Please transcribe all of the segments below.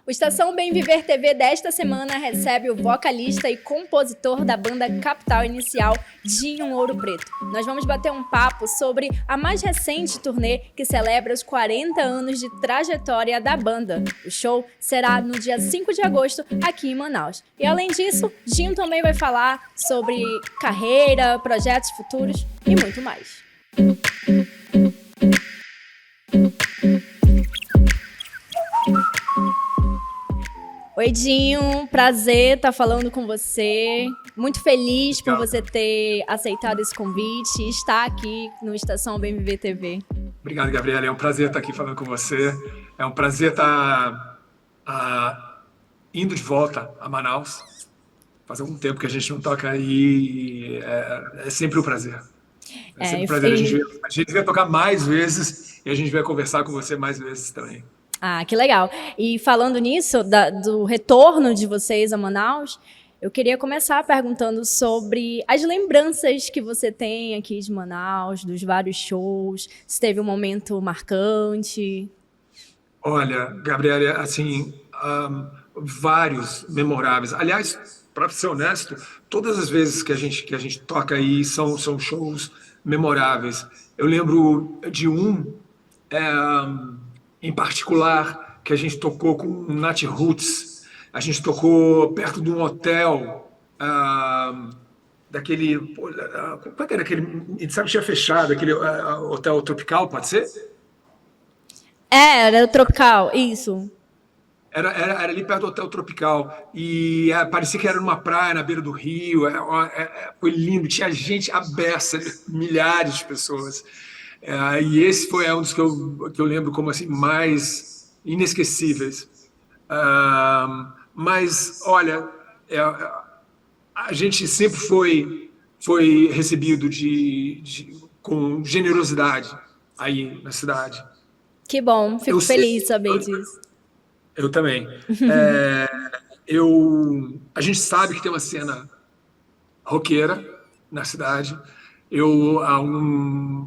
O Estação Bem Viver TV desta semana recebe o vocalista e compositor da banda Capital Inicial, Dinho Ouro Preto. Nós vamos bater um papo sobre a mais recente turnê que celebra os 40 anos de trajetória da banda. O show será no dia 5 de agosto, aqui em Manaus. E além disso, Dinho também vai falar sobre carreira, projetos futuros e muito mais. Oi, Dinho, prazer estar falando com você. Muito feliz por você ter aceitado esse convite e estar aqui no Estação Bem Viver TV. Obrigado, Gabriela. É um prazer estar aqui falando com você. É um prazer estar indo de volta a Manaus. Faz algum tempo que a gente não toca aí. É sempre um prazer. É sempre um prazer. A gente vai tocar mais vezes e a gente vai conversar com você mais vezes também. Ah, que legal. E falando nisso, do retorno de vocês a Manaus, eu queria começar perguntando sobre as lembranças que você tem aqui de Manaus, dos vários shows, se teve um momento marcante. Olha, Gabriela, assim, vários memoráveis. Aliás, para ser honesto, todas as vezes que a gente toca aí são shows memoráveis. Eu lembro de em particular, que a gente tocou com o Nat Roots. A gente tocou perto de um hotel, daquele... Como é que era aquele... Sabe, tinha fechado, aquele hotel Tropical, pode ser? Era o Tropical, isso. Era ali perto do Hotel Tropical. E parecia que era numa praia, na beira do rio. Foi lindo, tinha gente à beça, milhares de pessoas. E esse foi um dos que eu lembro como assim, mais inesquecíveis. Mas, olha, a gente sempre foi recebido com generosidade aí na cidade. Que bom, fico feliz de saber disso. Eu também. A gente sabe que tem uma cena roqueira na cidade. Há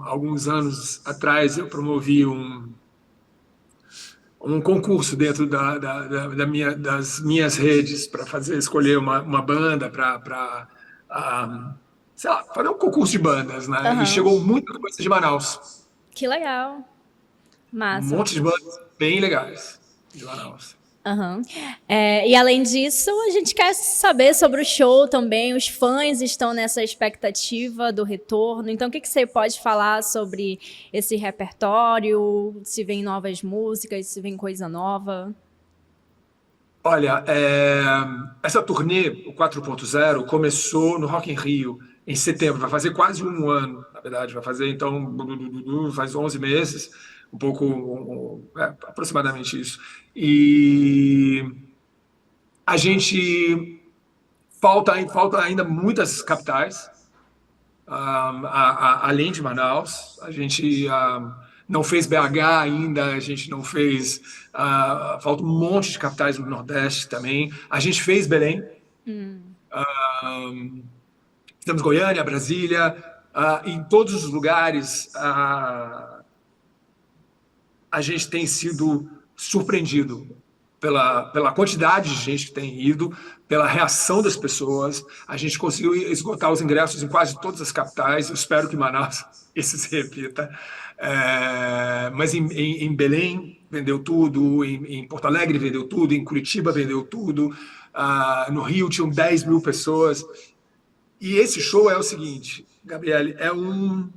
alguns anos atrás, eu promovi um concurso dentro das minhas redes para escolher uma banda para sei lá, fazer um concurso de bandas, né? Uhum. E chegou muita coisa de Manaus. Que legal. Massa. Um monte de bandas bem legais de Manaus. Uhum. E além disso, a gente quer saber sobre o show também. Os fãs estão nessa expectativa do retorno. Então, o que você pode falar sobre esse repertório? Se vem novas músicas, se vem coisa nova? Olha, essa turnê, o 4.0, começou no Rock in Rio em setembro. Vai fazer quase um ano, na verdade. Vai fazer, então, faz 11 meses. Um pouco, aproximadamente isso. E a gente falta ainda muitas capitais, além de Manaus. A gente não fez BH ainda, a gente não fez... falta um monte de capitais no Nordeste também. A gente fez Belém. Fizemos Goiânia, Brasília. Em todos os lugares... a gente tem sido surpreendido pela quantidade de gente que tem ido, pela reação das pessoas. A gente conseguiu esgotar os ingressos em quase todas as capitais. Eu espero que Manaus isso se repita. Mas em Belém vendeu tudo, em Porto Alegre vendeu tudo, em Curitiba vendeu tudo, no Rio tinham 10 mil pessoas. E esse show é o seguinte, Gabriele, é um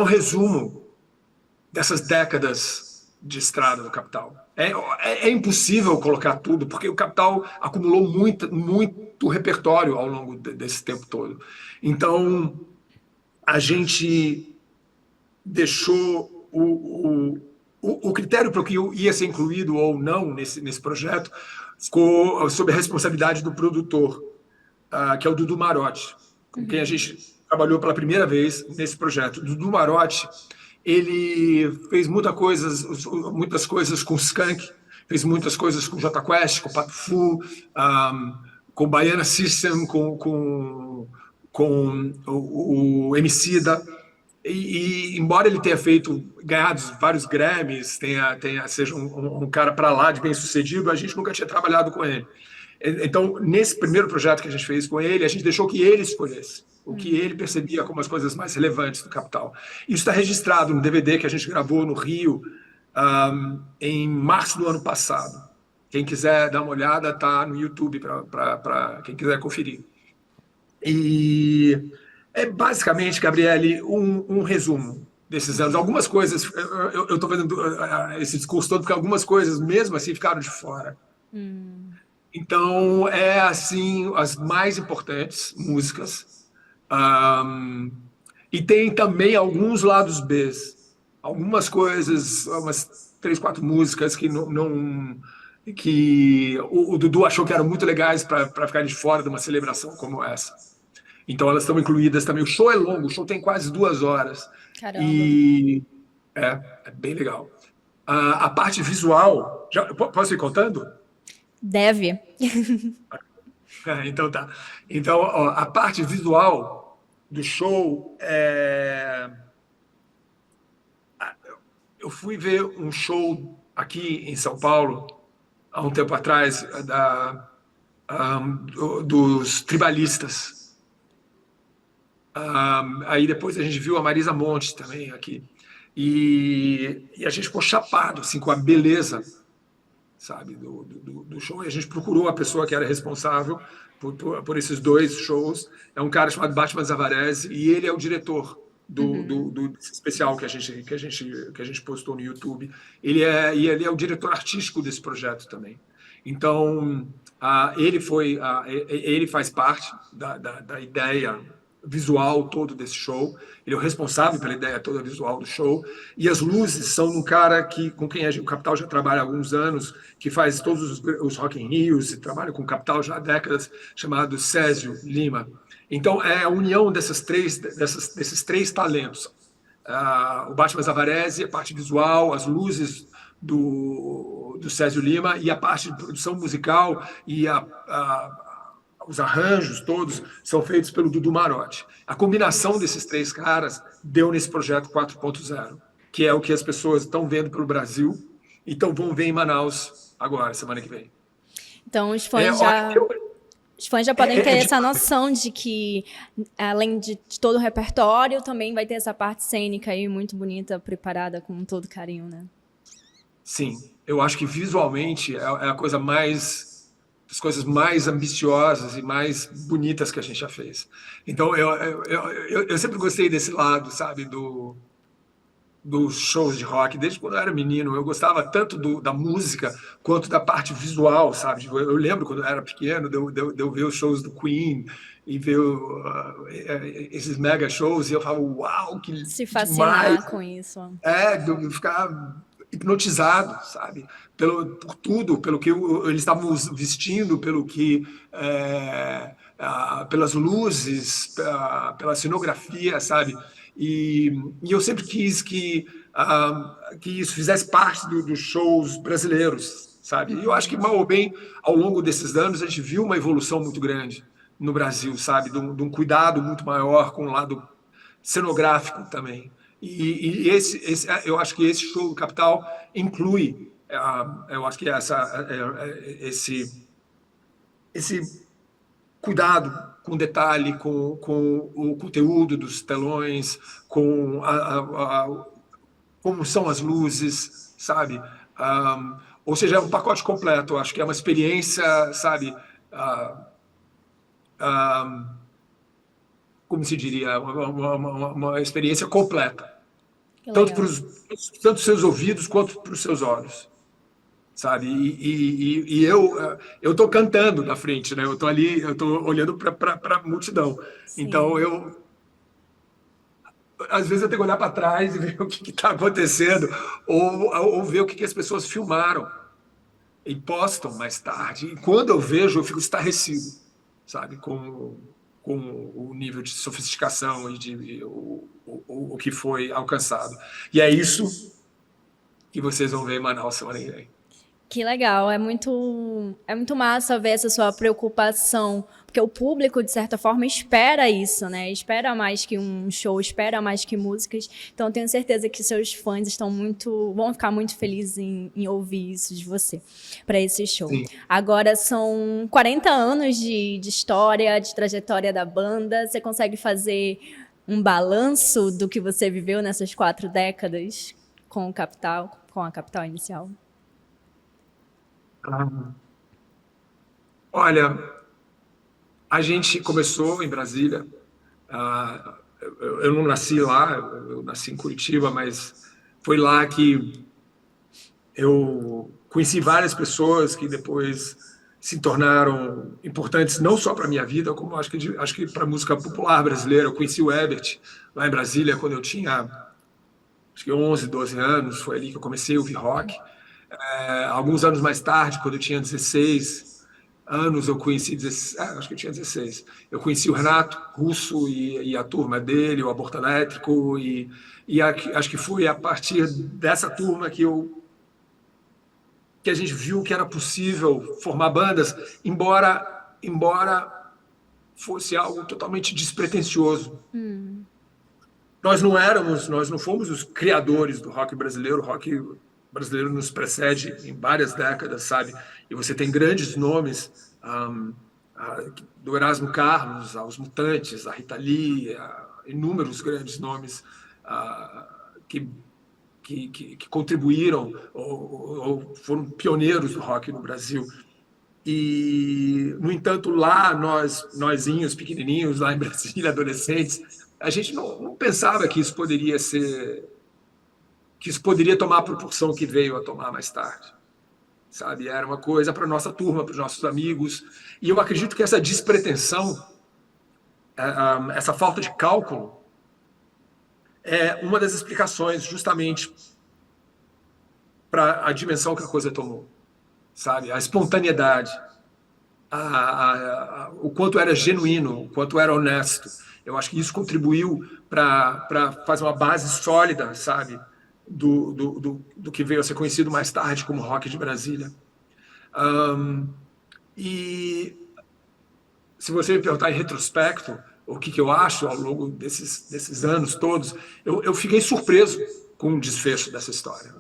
resumo dessas décadas de estrada do Capital. É impossível colocar tudo, porque o Capital acumulou muito repertório ao longo desse tempo todo. Então, a gente deixou o critério para o que ia ser incluído ou não nesse projeto ficou sob a responsabilidade do produtor, que é o Dudu Marotti, com quem a gente trabalhou pela primeira vez nesse projeto. O Dudu Marotti, ele fez muitas coisas com Skank, fez muitas coisas com Jota Quest, com Pato Fu, com Baiana System, com o Emicida. embora ele tenha ganhado vários Grammys, seja um cara para lá de bem-sucedido, a gente nunca tinha trabalhado com ele. Então, nesse primeiro projeto que a gente fez com ele, a gente deixou que ele escolhesse o que ele percebia como as coisas mais relevantes do Capital. Isso está registrado no DVD que a gente gravou no Rio em março do ano passado. Quem quiser dar uma olhada, está no YouTube para quem quiser conferir. E é basicamente, Gabriele, um resumo desses anos. Algumas coisas, eu estou fazendo esse discurso todo porque algumas coisas, mesmo assim, ficaram de fora. Então, é assim, as mais importantes músicas. E tem também alguns lados B. Algumas coisas, umas 3, 4 músicas que que o Dudu achou que eram muito legais para ficarem de fora de uma celebração como essa. Então elas estão incluídas também. O show é longo, o show tem quase 2 horas. Caramba. E é bem legal. A parte visual... Posso ir contando? Deve. Então tá. Então, ó, a parte visual do show eu fui ver um show aqui em São Paulo há um tempo atrás dos Tribalistas. Aí depois a gente viu a Marisa Monte também aqui. E a gente ficou chapado assim, com a beleza, sabe, do show. E a gente procurou a pessoa que era responsável por esses 2 shows. É um cara chamado Batman Zavarese, e ele é o diretor do especial que a gente postou no YouTube. Ele é o diretor artístico desse projeto também. Então, ele faz parte da ideia visual todo desse show. Ele é o responsável pela ideia toda visual do show. E as luzes são um cara com quem o Capital já trabalha há alguns anos, que faz todos os Rock in Rios e trabalha com o Capital já há décadas, chamado Césio Lima. Então, é a união desses 3 talentos. O Batman Zavarese, a parte visual, as luzes do Césio Lima, e a parte de produção musical e os arranjos todos são feitos pelo Dudu Marotti. A combinação desses 3 caras deu nesse projeto 4.0, que é o que as pessoas estão vendo pelo Brasil e vão ver em Manaus agora, semana que vem. Então, os fãs já podem ter essa noção de que, além de todo o repertório, também vai ter essa parte cênica aí muito bonita, preparada com todo carinho, né? Sim, eu acho que visualmente é a coisa das coisas mais ambiciosas e mais bonitas que a gente já fez. Então, eu sempre gostei desse lado, sabe, dos shows de rock. Desde quando eu era menino, eu gostava tanto da música quanto da parte visual, sabe? Eu lembro quando eu era pequeno, de eu ver os shows do Queen e ver esses mega shows, e eu falava, uau, que se fascinar demais. Com isso. De eu ficar hipnotizado, sabe? Por tudo, pelo que eles estavam vestindo, pelas luzes, pela cenografia, sabe? E eu sempre quis que isso fizesse parte dos shows brasileiros, sabe? E eu acho que, mal ou bem, ao longo desses anos, a gente viu uma evolução muito grande no Brasil, sabe? De um cuidado muito maior com o lado cenográfico também. E eu acho que esse show do Capital inclui, eu acho que esse cuidado com detalhe, com o conteúdo dos telões, com como são as luzes, sabe? Ou seja, é um pacote completo. Eu acho que é uma experiência, sabe? Como se diria, uma experiência completa, tanto para os seus ouvidos quanto para os seus olhos, sabe? E eu estou cantando na frente, né? Eu estou ali, eu estou olhando para a multidão. Sim. Então às vezes eu tenho que olhar para trás e ver o que está acontecendo, ou ver o que as pessoas filmaram e postam mais tarde. E quando eu vejo, eu fico estarrecido, sabe? Com o nível de sofisticação e o que foi alcançado. E é isso que vocês vão ver em Manaus semana que vem. Que legal, é muito massa ver essa sua preocupação, porque o público, de certa forma, espera isso, né? Espera mais que um show, espera mais que músicas. Então, eu tenho certeza que seus fãs vão ficar muito felizes em ouvir isso de você, para esse show. Sim. Agora, são 40 anos de história, de trajetória da banda. Você consegue fazer um balanço do que você viveu nessas 4 décadas com o Capital, com a Capital Inicial? Ah, olha, a gente começou em Brasília. Eu não nasci lá, eu nasci em Curitiba, mas foi lá que eu conheci várias pessoas que depois se tornaram importantes não só para a minha vida, como acho que para a música popular brasileira. Eu conheci o Herbert lá em Brasília quando eu tinha acho que 11, 12 anos, foi ali que eu comecei a ouvir rock. Alguns anos mais tarde, quando eu tinha 16 anos, eu conheci, acho que eu tinha 16, eu conheci o Renato Russo e a turma dele, o Aborto Elétrico, acho que foi a partir dessa turma que a gente viu que era possível formar bandas, embora fosse algo totalmente despretensioso. Nós não fomos os criadores do rock brasileiro. O rock brasileiro nos precede em várias décadas, sabe? E você tem grandes nomes, do Erasmo Carlos aos Mutantes, a Rita Lee, inúmeros grandes nomes que contribuíram ou foram pioneiros do rock no Brasil. E, no entanto, lá, nozinhos, pequenininhos, lá em Brasília, adolescentes, a gente não pensava que isso poderia tomar a proporção que veio a tomar mais tarde, sabe? Era uma coisa para a nossa turma, para os nossos amigos, e eu acredito que essa despretensão, essa falta de cálculo, é uma das explicações justamente para a dimensão que a coisa tomou, sabe? A espontaneidade, o quanto era genuíno, o quanto era honesto. Eu acho que isso contribuiu para fazer uma base sólida, sabe, do que veio a ser conhecido mais tarde como rock de Brasília. E se você me perguntar em retrospecto o que eu acho ao longo desses anos todos, eu fiquei surpreso com o desfecho dessa história,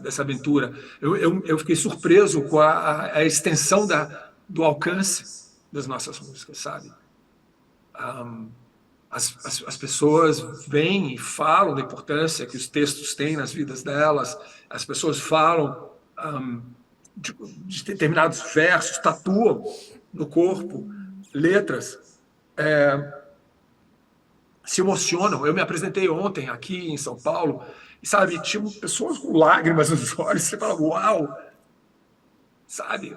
dessa aventura. Eu fiquei surpreso com a extensão do alcance das nossas músicas, sabe? As pessoas vêm e falam da importância que os textos têm nas vidas delas, as pessoas falam de determinados versos, tatuam no corpo letras, se emocionam. Eu me apresentei ontem aqui em São Paulo e, sabe, tinha pessoas com lágrimas nos olhos. Você fala, uau, sabe?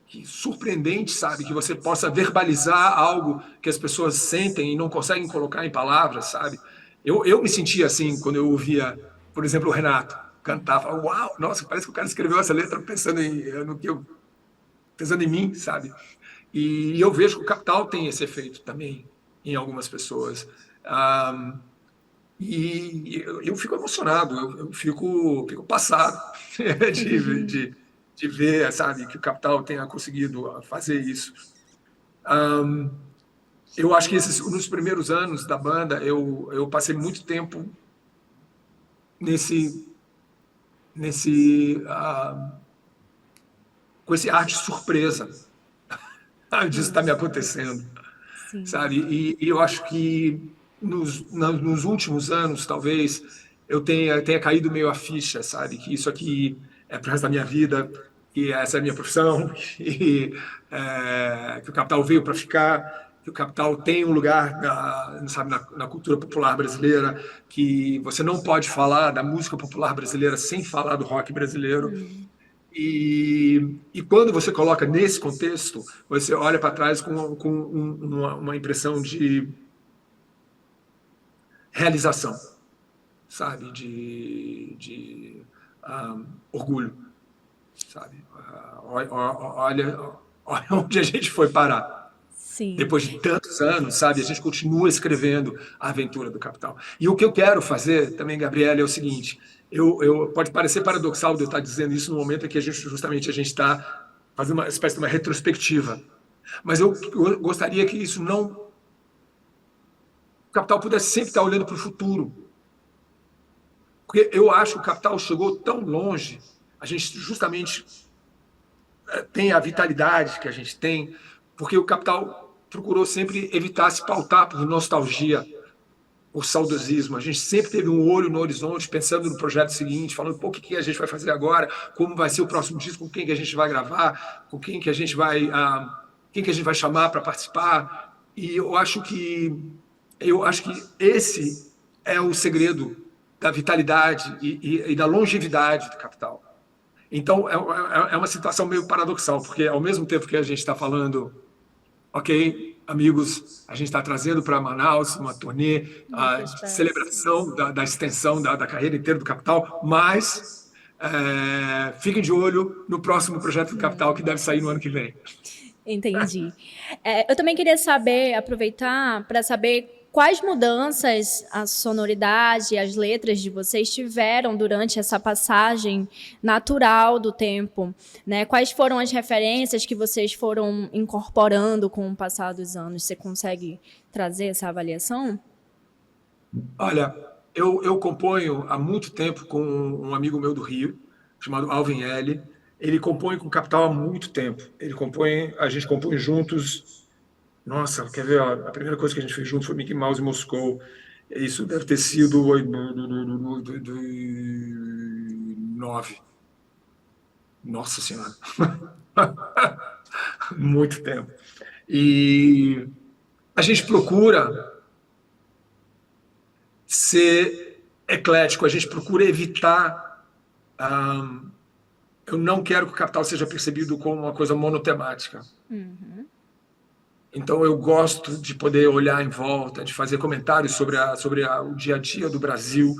Que surpreendente, sabe, que você possa verbalizar algo que as pessoas sentem e não conseguem colocar em palavras, sabe? Eu me sentia assim quando eu ouvia, por exemplo, o Renato cantar, falava, uau, nossa, parece que o cara escreveu essa letra pensando em mim, sabe? E eu vejo que o Capital tem esse efeito também em algumas pessoas. E eu fico emocionado, eu fico passado de ver, sabe, que o Capital tenha conseguido fazer isso. Eu acho que nos primeiros anos da banda, eu passei muito tempo com esse ar de surpresa. Disso está me acontecendo. Sim. Sabe? E eu acho que nos últimos anos, talvez, eu tenha caído meio a ficha, sabe? Que isso aqui é para o resto da minha vida, que essa é a minha profissão, que o Capital veio para ficar, que o Capital tem um lugar na cultura popular brasileira, que você não pode falar da música popular brasileira sem falar do rock brasileiro. E quando você coloca nesse contexto, você olha para trás com uma impressão de realização, sabe? De orgulho, sabe? Olha onde a gente foi parar. Sim. Depois de tantos anos, sabe? A gente continua escrevendo a aventura do Capital. E o que eu quero fazer também, Gabriela, é o seguinte: Pode parecer paradoxal de eu estar dizendo isso no momento em que justamente a gente está fazendo uma espécie de uma retrospectiva. Mas eu gostaria que isso não... O capital pudesse sempre estar olhando para o futuro. Porque eu acho que o capital chegou tão longe, a gente justamente tem a vitalidade que a gente tem, porque o capital procurou sempre evitar se pautar por nostalgia, por saudosismo. A gente sempre teve um olho no horizonte, pensando no projeto seguinte, falando, pô, o que a gente vai fazer agora, como vai ser o próximo disco, com quem que a gente vai gravar, com quem que a gente vai, quem que a gente vai chamar para participar. E eu acho que esse é o segredo da vitalidade e da longevidade do capital. Então, é uma situação meio paradoxal, porque ao mesmo tempo que a gente está falando, ok, amigos, a gente está trazendo para Manaus uma turnê, a celebração da extensão da carreira inteira do Capital, mas fiquem de olho no próximo projeto do Capital, que deve sair no ano que vem. Entendi. Eu também queria saber, aproveitar para saber quais mudanças a sonoridade, as letras de vocês tiveram durante essa passagem natural do tempo, né? Quais foram as referências que vocês foram incorporando com o passar dos anos? Você consegue trazer essa avaliação? Olha, eu componho há muito tempo com um amigo meu do Rio, chamado Alvin L. Ele compõe com Capital há muito tempo. A gente compõe juntos. Nossa, quer ver? A primeira coisa que a gente fez junto foi Mickey Mouse em Moscou. Isso deve ter sido 2009. Nossa Senhora. Muito tempo. E a gente procura ser eclético, a gente procura evitar... eu não quero que o Capital seja percebido como uma coisa monotemática. Uhum. Então, eu gosto de poder olhar em volta, de fazer comentários sobre o dia a dia do Brasil,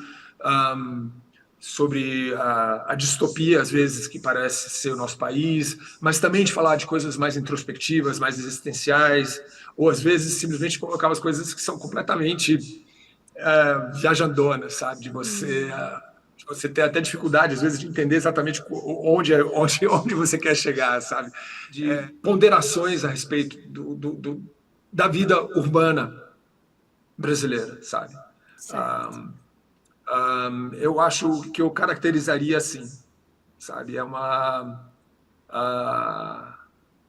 sobre a distopia, às vezes, que parece ser o nosso país, mas também de falar de coisas mais introspectivas, mais existenciais, ou, às vezes, simplesmente colocar as coisas que são completamente viajandonas, sabe? De você ter até dificuldade, às vezes, de entender exatamente onde você quer chegar, sabe? De ponderações a respeito da vida urbana brasileira, sabe? Eu acho que eu caracterizaria assim, sabe?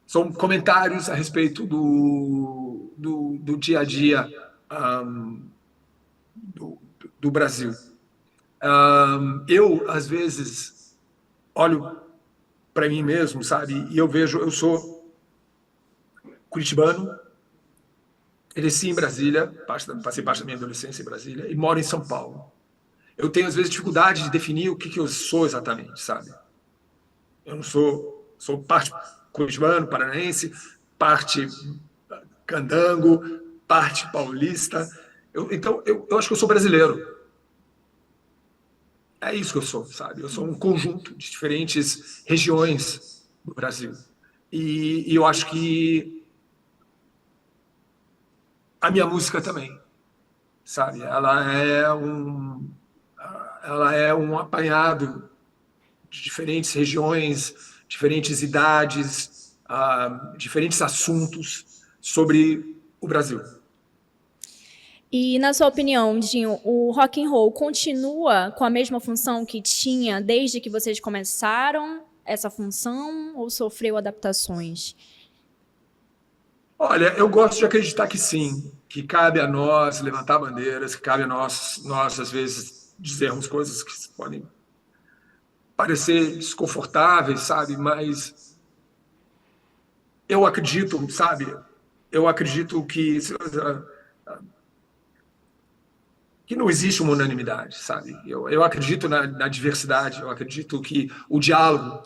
São comentários a respeito do dia a dia do Brasil. Eu, às vezes, olho para mim mesmo, sabe? E eu sou curitibano, cresci em Brasília, passei parte da minha adolescência em Brasília, e moro em São Paulo. Eu tenho, às vezes, dificuldade de definir o que eu sou exatamente, sabe? Eu não sou parte curitibano, paranaense, parte candango, parte paulista. Então, eu acho que eu sou brasileiro. É isso que eu sou, sabe? Eu sou um conjunto de diferentes regiões do Brasil. E eu acho que a minha música também, sabe? Ela é um apanhado de diferentes regiões, diferentes idades, diferentes assuntos sobre o Brasil. E, na sua opinião, Dinho, o rock and roll continua com a mesma função que tinha desde que vocês começaram essa função ou sofreu adaptações? Olha, eu gosto de acreditar que sim, que cabe a nós levantar bandeiras, que cabe a nós às vezes, dizermos coisas que podem parecer desconfortáveis, sabe? Mas eu acredito, sabe? Eu acredito que não existe uma unanimidade, sabe? Eu acredito na diversidade, eu acredito que o diálogo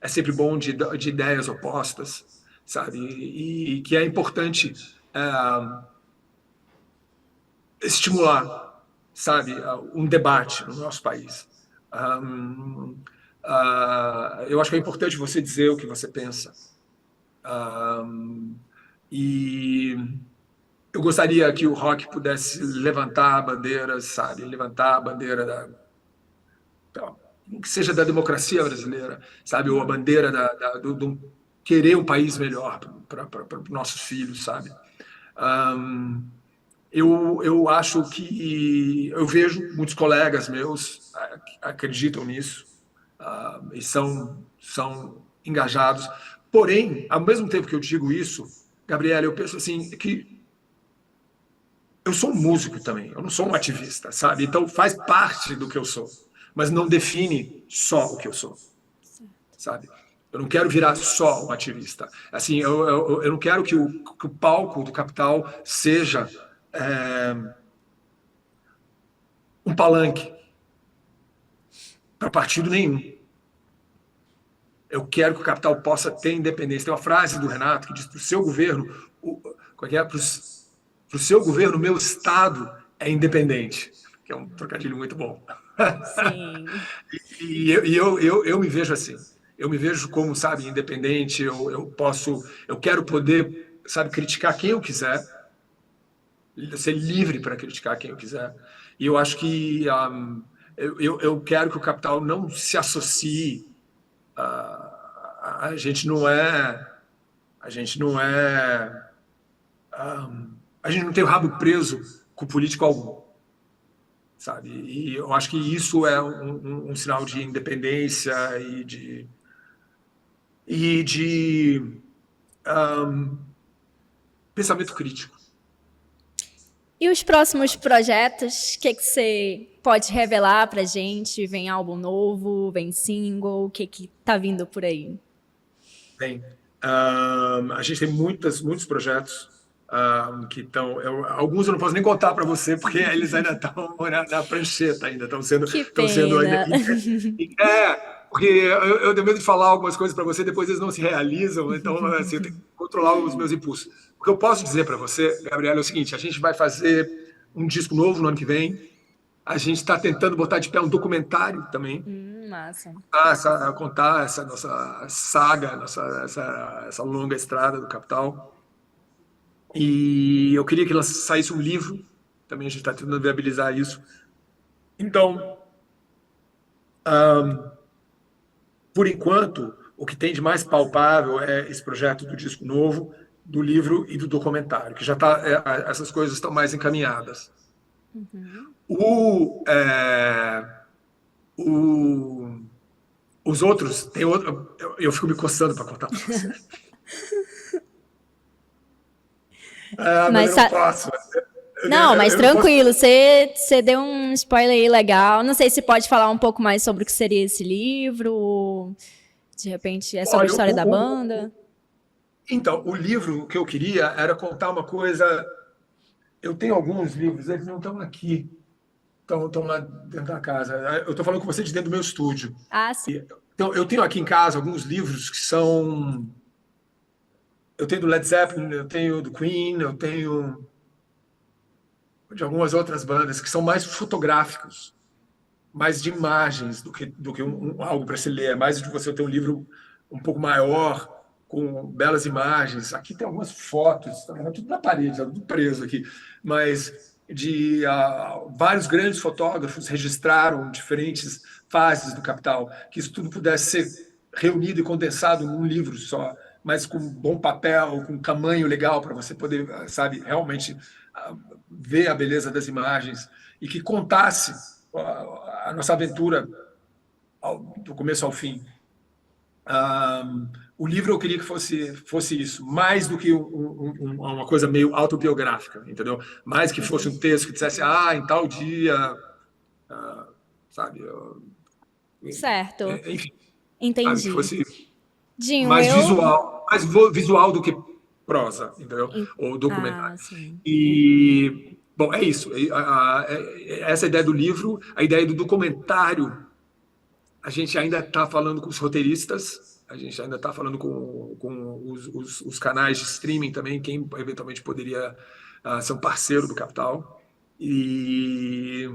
é sempre bom de ideias opostas, sabe? E que é importante estimular, sabe, um debate no nosso país. Eu acho que é importante você dizer o que você pensa. E eu gostaria que o rock pudesse levantar bandeiras, sabe? Levantar a bandeira que seja da democracia brasileira, sabe? Ou a bandeira do querer um país melhor para os nossos filhos, sabe? Um, eu acho que eu vejo muitos colegas meus que acreditam nisso e são engajados. Porém, ao mesmo tempo que eu digo isso, Gabriela, eu penso assim que eu sou um músico também, eu não sou um ativista, sabe? Então faz parte do que eu sou, mas não define só o que eu sou, sabe? Eu não quero virar só um ativista. Assim, eu não quero que o palco do Capital seja um palanque para partido nenhum. Eu quero que o Capital possa ter independência. Tem uma frase do Renato que diz para o seu governo, para o seu governo, o meu Estado é independente, que é um trocadilho muito bom. Sim. eu me vejo assim. Eu me vejo como, sabe, independente. Eu quero poder, sabe, criticar quem eu quiser, ser livre para criticar quem eu quiser. E eu acho que eu quero que o Capital não se associe. A gente não é, a gente não é, a gente não tem o rabo preso com político algum, sabe? E eu acho que isso é um sinal de independência e de pensamento crítico. E os próximos projetos, o que você pode revelar pra gente? Vem álbum novo, vem single, o que tá vindo por aí? Bem, a gente tem muitos projetos que estão. Alguns eu não posso nem contar para você, porque eles ainda estão na prancheta, ainda Que estão sendo ainda. pena. Porque eu tenho medo de falar algumas coisas para você, depois eles não se realizam, então assim, eu tenho que controlar os meus impulsos. O que eu posso dizer para você, Gabriela, é o seguinte: a gente vai fazer um disco novo no ano que vem. A gente está tentando botar de pé um documentário também, Massa. contar essa nossa saga, essa longa estrada do Capital. E eu queria que saísse um livro, também a gente está tentando viabilizar isso. Então, por enquanto, o que tem de mais palpável é esse projeto do disco novo, do livro e do documentário, que já tá, essas coisas estão mais encaminhadas. Os outros, tem outro, eu fico me coçando para contar para você. Mas eu não posso. Não, mas Eu tranquilo, você deu um spoiler aí legal. Não sei se pode falar um pouco mais sobre o que seria esse livro, ou de repente é sobre a história da banda. Então, o livro que eu queria era contar uma coisa. Eu tenho alguns livros, eles não estão aqui, estão lá dentro da casa. Eu estou falando com você de dentro do meu estúdio. Ah, sim. Então, eu tenho aqui em casa alguns livros que são. Eu tenho do Led Zeppelin, eu tenho do Queen, eu tenho de algumas outras bandas que são mais fotográficos, mais de imagens do que algo para se ler, mais de você ter um livro um pouco maior, com belas imagens. Aqui tem algumas fotos, tá tudo na parede, tá tudo preso aqui, mas de vários grandes fotógrafos registraram diferentes fases do Capital, que isso tudo pudesse ser reunido e condensado num livro só, mas com bom papel, com tamanho legal para você poder, sabe, realmente ver a beleza das imagens e que contasse a nossa aventura do começo ao fim. O livro eu queria que fosse isso, mais do que uma coisa meio autobiográfica, entendeu? Mais que fosse um texto que dissesse, em tal dia, sabe? Certo. Enfim, Entendi. sabe? Que fosse Dinho, mais visual do que prosa, entendeu? Ou documentário. Sim. E, bom, é isso. Essa ideia do livro, a ideia do documentário, a gente ainda está falando com os roteiristas, a gente ainda está falando com os canais de streaming também, quem eventualmente poderia ser um parceiro do Capital. E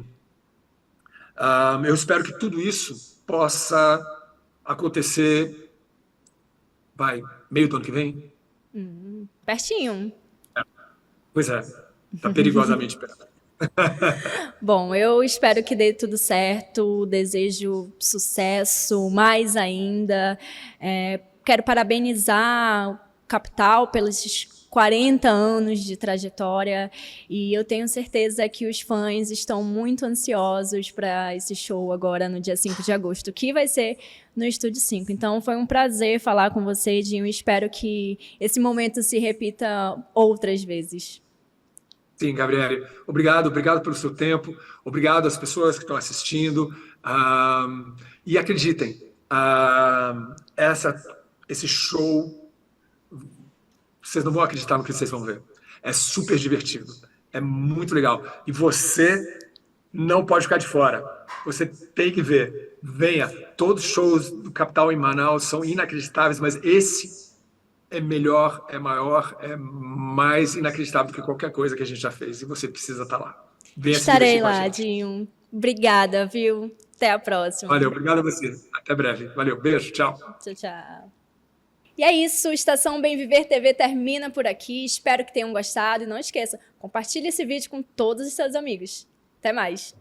eu espero que tudo isso possa acontecer, meio do ano que vem. Pertinho. Pois é, está perigosamente perto. Bom, eu espero que dê tudo certo, desejo sucesso, mais ainda. Quero parabenizar o Capital pelos 40 anos de trajetória e eu tenho certeza que os fãs estão muito ansiosos para esse show agora no dia 5 de agosto, que vai ser no Estúdio 5. Então foi um prazer falar com você, Edinho, e espero que esse momento se repita outras vezes. Sim, Gabriele, obrigado pelo seu tempo, obrigado às pessoas que estão assistindo, e acreditem, esse show, vocês não vão acreditar no que vocês vão ver. É super divertido, é muito legal, e você não pode ficar de fora, você tem que ver. Venha, todos os shows do Capital em Manaus são inacreditáveis, mas esse é melhor, é maior, é mais inacreditável do que qualquer coisa que a gente já fez. E você precisa estar lá. Venha se Estarei divertir com a lá, gente. Edinho. Obrigada, viu? Até a próxima. Valeu, obrigado a você. Até breve. Valeu, beijo, tchau. Tchau, tchau. E é isso, Estação Bem Viver TV termina por aqui. Espero que tenham gostado. E não esqueça, compartilhe esse vídeo com todos os seus amigos. Até mais.